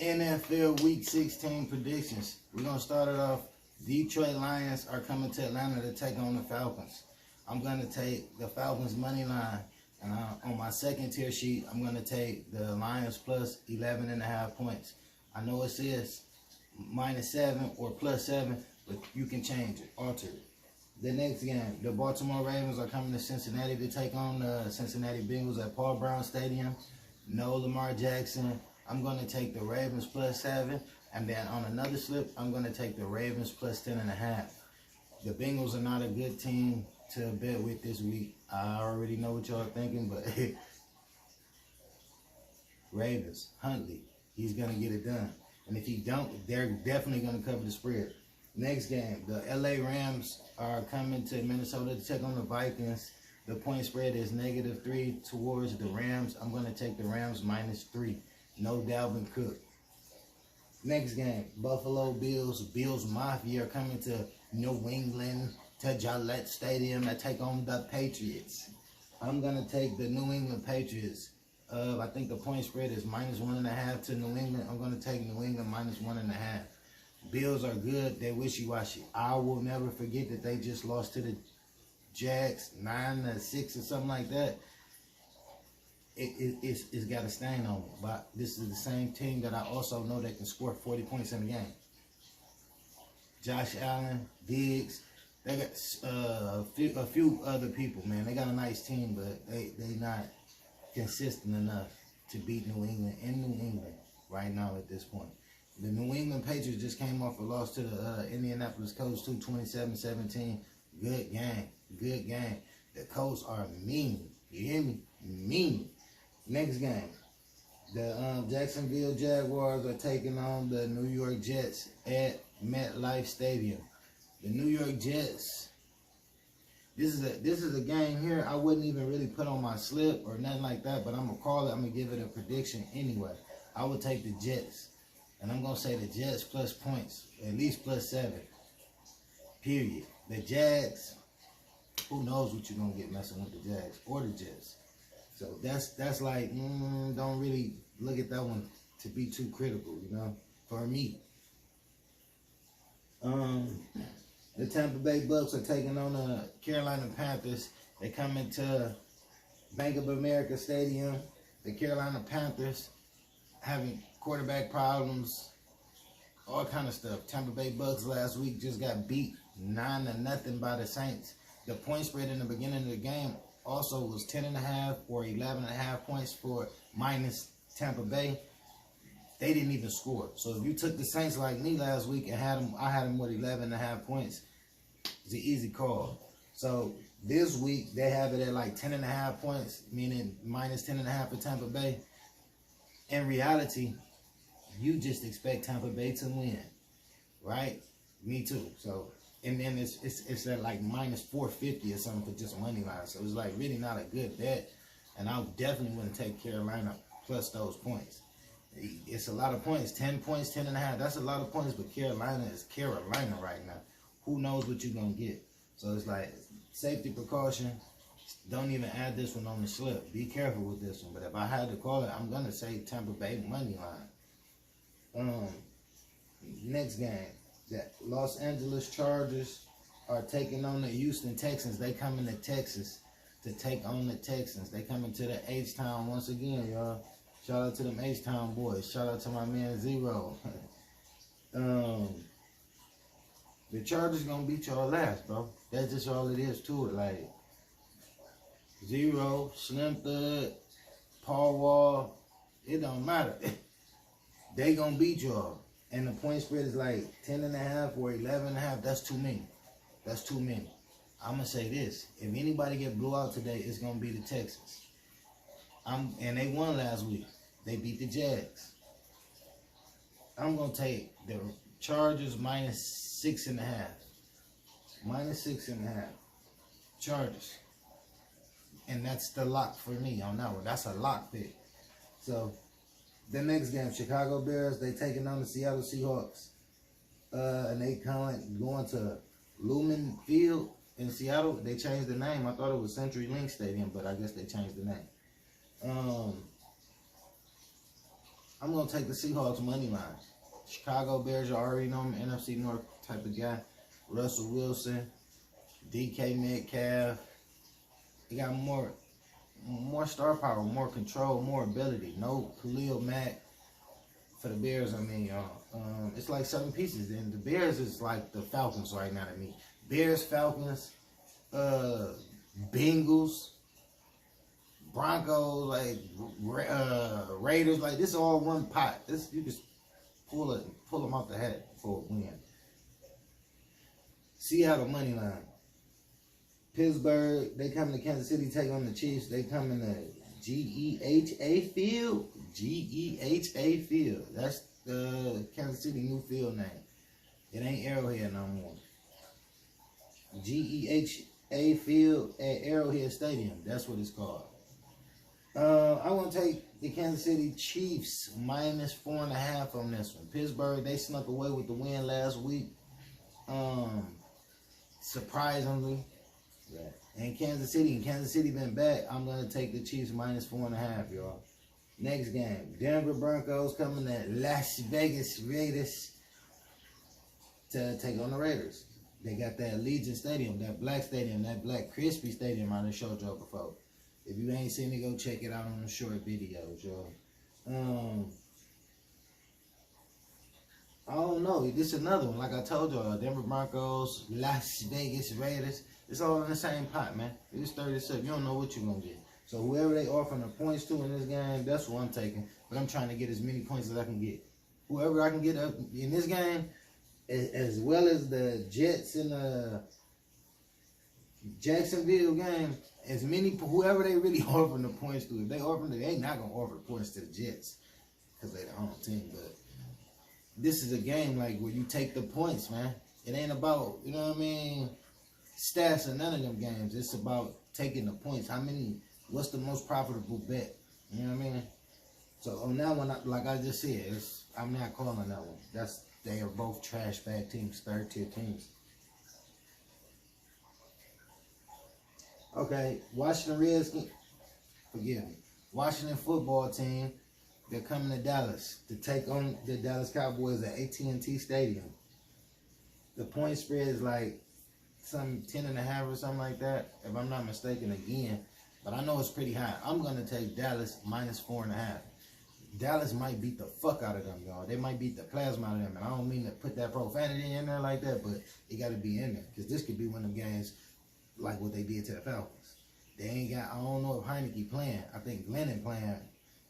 NFL Week 16 predictions. We're going to start it off. Detroit Lions are coming to Atlanta to take on the Falcons. I'm going to take the Falcons money line. And on my second tier sheet, I'm going to take the Lions plus 11.5 points. I know it says -7 or +7, but you can change it, alter it. The next game, the Baltimore Ravens are coming to Cincinnati to take on the Cincinnati Bengals at Paul Brown Stadium. No Lamar Jackson. I'm going to take the Ravens +7. And then on another slip, I'm going to take the Ravens plus 10.5. The Bengals are not a good team to bet with this week. I already know what y'all thinking, but Ravens, Huntley, he's going to get it done. And if he don't, they're definitely going to cover the spread. Next game, the LA Rams are coming to Minnesota to take on the Vikings. The point spread is -3 towards the Rams. I'm going to take the Rams -3. No Dalvin Cook. Next game, Buffalo Bills. Bills Mafia are coming to New England, to Gillette Stadium to take on the Patriots. I'm going to take the New England Patriots. I think the point spread is -1.5 to New England. I'm going to take New England -1.5. Bills are good. They're wishy-washy. I will never forget that they just lost to the Jags 9-6 or something like that. It's got a stain on it. But this is the same team that I also know that can score 40 points in a game. Josh Allen, Diggs. They got a few other people, man. They got a nice team, but they not consistent enough to beat New England in New England right now at this point. The New England Patriots just came off a loss to the Indianapolis Colts, 27-17. Good game. Good game. The Colts are mean. You hear me? Mean. Next game. The Jacksonville Jaguars are taking on the New York Jets at Metlife Stadium. The New York Jets. This is a game here I wouldn't even really put on my slip or nothing like that, but I'm gonna call it. I'm gonna give it a prediction anyway. I would take the Jets. And I'm going to say the Jets plus points, at least +7, period. The Jags, who knows what you're going to get messing with the Jags or the Jets. So that's like, don't really look at that one to be too critical, you know, for me. The Tampa Bay Bucks are taking on the Carolina Panthers. They come into Bank of America Stadium. The Carolina Panthers having quarterback problems, all kind of stuff. Tampa Bay Bucks last week just got beat 9-0 by the Saints. The point spread in the beginning of the game also was 10.5 or 11.5 points for minus Tampa Bay. They didn't even score. So if you took the Saints like me last week and I had them with 11.5 points, it's an easy call. So this week they have it at like 10.5 points, meaning minus 10.5 for Tampa Bay. In reality, you just expect Tampa Bay to win, right? Me too. So, and then it's at like -450 or something for just money line. So it's like really not a good bet. And I definitely wouldn't take Carolina plus those points. It's a lot of points. 10 points, 10.5. That's a lot of points, but Carolina is Carolina right now. Who knows what you're going to get? So it's like safety precaution. Don't even add this one on the slip. Be careful with this one. But if I had to call it, I'm going to say Tampa Bay money line. Next game, the Los Angeles Chargers are taking on the Houston Texans. They coming to Texas to take on the Texans. They coming to the H-Town once again, y'all. Shout out to them H-Town boys. Shout out to my man Zero. The Chargers gonna beat y'all last, bro. That's just all it is to it. Like Zero, Slim Thud, Paul Wall, it don't matter. They gonna beat y'all. And the point spread is like 10.5 or 11.5. That's too many. That's too many. I'm gonna say this. If anybody get blew out today, it's gonna be the Texans. And they won last week. They beat the Jags. I'm gonna take the Chargers -6.5. -6.5. Chargers. And that's the lock for me on that one. That's a lock pick. So the next game, Chicago Bears, they taking on the Seattle Seahawks. And they going to Lumen Field in Seattle. They changed the name. I thought it was CenturyLink Stadium, but I guess they changed the name. I'm going to take the Seahawks money line. Chicago Bears, you already know I'm an NFC North type of guy. Russell Wilson, DK Metcalf. He got more star power, more control, more ability. No Khalil Mack for the Bears, I mean, y'all. It's like 7 pieces. And the Bears is like the Falcons right now to me. Bears, Falcons, Bengals, Broncos, like Raiders, like this is all one pot. This you just pull them out the hat for a win. Seattle money line. Pittsburgh, they come to Kansas City, take on the Chiefs. They come in the GEHA Field. GEHA Field. That's the Kansas City new field name. It ain't Arrowhead no more. GEHA Field at Arrowhead Stadium. That's what it's called. I want to take the Kansas City Chiefs minus 4.5 on this one. Pittsburgh, they snuck away with the win last week. Surprisingly. Yeah. And Kansas City been back. I'm going to take the Chiefs minus 4.5, y'all. Next game, Denver Broncos coming at Las Vegas Raiders to take on the Raiders. They got that Allegiant Stadium, that black stadium, that black crispy stadium I done showed y'all before. If you ain't seen it, go check it out on the short videos, y'all. I don't know. This is another one. Like I told y'all, Denver Broncos, Las Vegas Raiders. It's all in the same pot, man. It's 37. You don't know what you're going to get. So whoever they offering the points to in this game, that's what I'm taking. But I'm trying to get as many points as I can get. Whoever I can get up in this game, as well as the Jets and the Jacksonville game, as many, whoever they really offering the points to, if they offering it, they ain't not going to offer the points to the Jets because they the home team. But this is a game like where you take the points, man. It ain't about, you know what I mean, stats or none of them games. It's about taking the points. What's the most profitable bet? You know what I mean? So on that one, like I just said, I'm not calling that one. They are both trash bag teams, third tier teams. Okay, Washington Redskins, forgive me. Washington football team, they're coming to Dallas to take on the Dallas Cowboys at AT&T Stadium. The point spread is like some 10.5 or something like that, if I'm not mistaken again. But I know it's pretty high. I'm going to take Dallas minus 4.5. Dallas might beat the fuck out of them, y'all. They might beat the plasma out of them. And I don't mean to put that profanity in there like that, but it got to be in there. Because this could be one of them games like what they did to the Falcons. They ain't got, I don't know if Heineke playing. I think Glennon playing.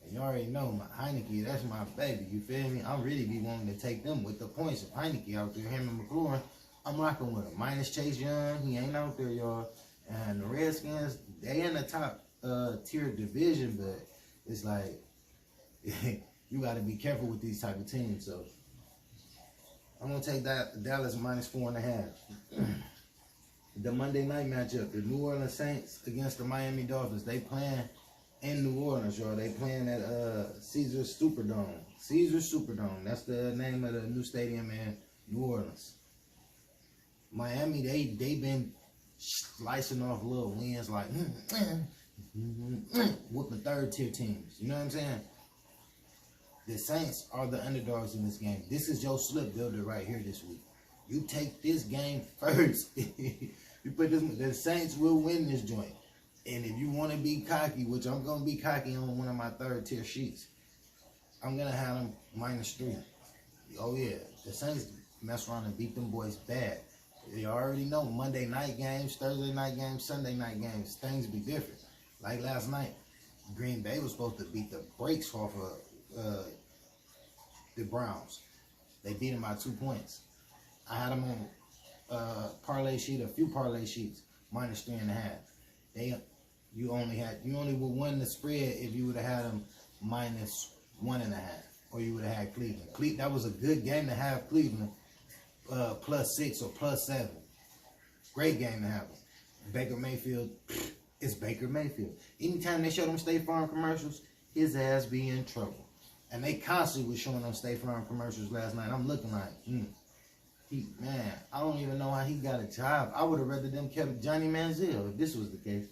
And you already know, Heineke, that's my baby. You feel me? I'm really be wanting to take them with the points. If Heineke out there, him and McLaurin, I'm rocking with him. Minus Chase Young, he ain't out there, y'all. And the Redskins, they in the top tier division, but it's like, you got to be careful with these type of teams. So I'm going to take that Dallas minus 4.5. The Monday night matchup, the New Orleans Saints against the Miami Dolphins. They playing in New Orleans, y'all. They playing at Caesars Superdome. Caesars Superdome. That's the name of the new stadium in New Orleans. Miami, they been slicing off little wins like whooping third tier teams. You know what I'm saying? The Saints are the underdogs in this game. This is your slip builder right here this week. You take this game first. You put this. The Saints will win this joint. And if you want to be cocky, which I'm gonna be cocky on one of my third tier sheets, I'm gonna have them minus 3. Oh yeah, the Saints mess around and beat them boys bad. You already know Monday night games, Thursday night games, Sunday night games, things be different. Like last night, Green Bay was supposed to beat the brakes off of the Browns. They beat them by 2 points. I had them on parlay sheet, a few parlay sheets, minus 3.5. You only would win the spread if you would have had them minus 1.5, or you would have had Cleveland. That was a good game to have Cleveland plus 6 or plus 7. Great game to have them. Baker Mayfield, it's Baker Mayfield. Anytime they show them State Farm commercials, his ass be in trouble. And they constantly was showing them State Farm commercials last night. I'm looking like, man, I don't even know how he got a job. I would have rather them kept Johnny Manziel if this was the case.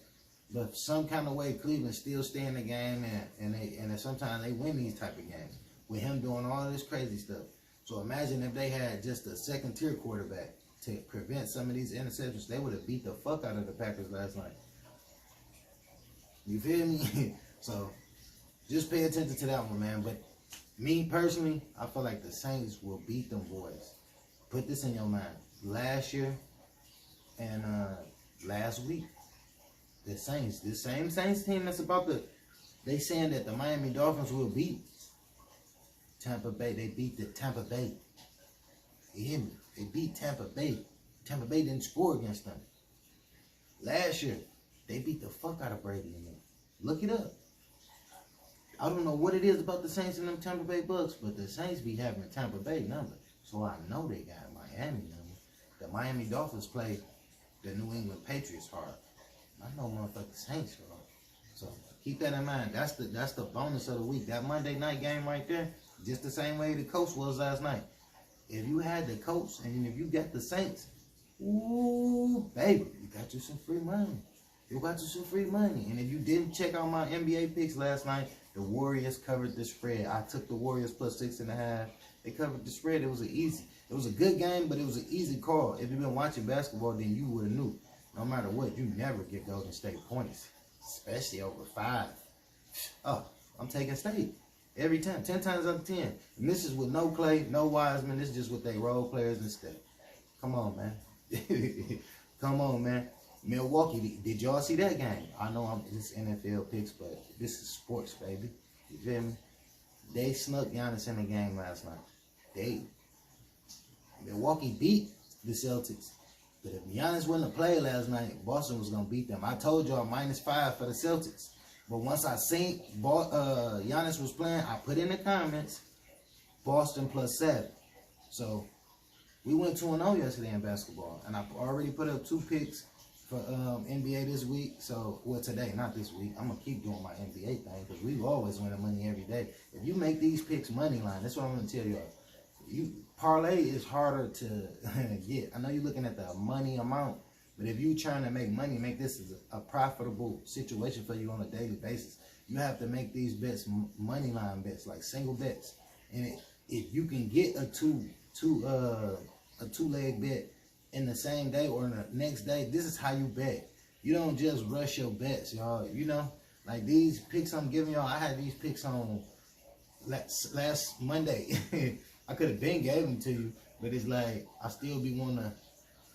But some kind of way, Cleveland still stay in the game, and sometimes they win these type of games. with him doing all this crazy stuff. So imagine if they had just a second-tier quarterback to prevent some of these interceptions. They would have beat the fuck out of the Packers last night. You feel me? So just pay attention to that one, man. But me personally, I feel like the Saints will beat them boys. Put this in your mind. Last year and last week, the Saints, this same Saints team that's about to, they saying that the Miami Dolphins will beat Tampa Bay. They beat the Tampa Bay. You hear me? They beat Tampa Bay. Tampa Bay didn't score against them. Last year, they beat the fuck out of Brady and them. Look it up. I don't know what it is about the Saints and them Tampa Bay Bucks, but the Saints be having a Tampa Bay number. So I know they got a Miami number. The Miami Dolphins play the New England Patriots hard. I know motherfucking Saints, bro. So keep that in mind. That's the bonus of the week. That Monday night game right there, just the same way the Colts was last night. If you had the Colts and if you got the Saints, ooh, baby, you got you some free money. You got you some free money. And if you didn't check out my NBA picks last night, the Warriors covered the spread. I took the Warriors plus 6.5. They covered the spread. It was a good game, but it was an easy call. If you've been watching basketball, then you would have knew. No matter what, you never get Golden State points, especially over 5. Oh, I'm taking State every time, 10 times out of 10. And this is with no Clay, no Wiseman. This is just with they role players instead. Come on, man. Come on, man. Milwaukee, did y'all see that game? I know it's NFL picks, but this is sports, baby. You feel me? They snuck Giannis in the game last night. Milwaukee beat the Celtics. But if Giannis wouldn't have played last night, Boston was going to beat them. I told y'all -5 for the Celtics. But once I seen Giannis was playing, I put in the comments, Boston +7. So we went 2-0 yesterday in basketball. And I already put up 2 picks for NBA this week. So, well, today, not this week. I'm going to keep doing my NBA thing because we always win the money every day. If you make these picks money line, that's what I'm going to tell y'all. Parlay is harder to get. I know you're looking at the money amount, but if you're trying to make money, make this a profitable situation for you on a daily basis, you have to make these bets money line bets, like single bets. And if you can get a two-leg bet in the same day or in the next day, this is how you bet. You don't just rush your bets, y'all. You know, like these picks I'm giving y'all, I had these picks on last Monday. I could have been gave them to you, but it's like I still be want to,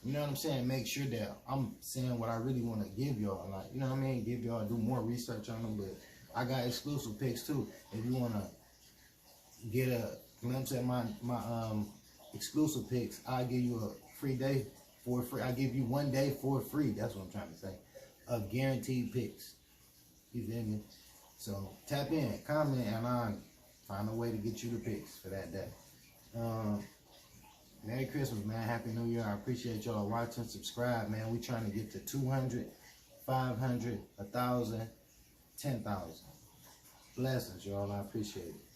you know what I'm saying, make sure that I'm saying what I really want to give y'all. Like, you know what I mean, give y'all, do more research on them. But I got exclusive picks too. If you want to get a glimpse at my exclusive picks, I'll give you a free day for free. I give you 1 day for free. That's what I'm trying to say. Of guaranteed picks. You feel me? So tap in, comment, and I'll find a way to get you the picks for that day. Merry Christmas, man. Happy New Year. I appreciate y'all watching. Subscribe, man. We trying to get to 200, 500, 1,000, 10,000. Blessings, y'all. I appreciate it.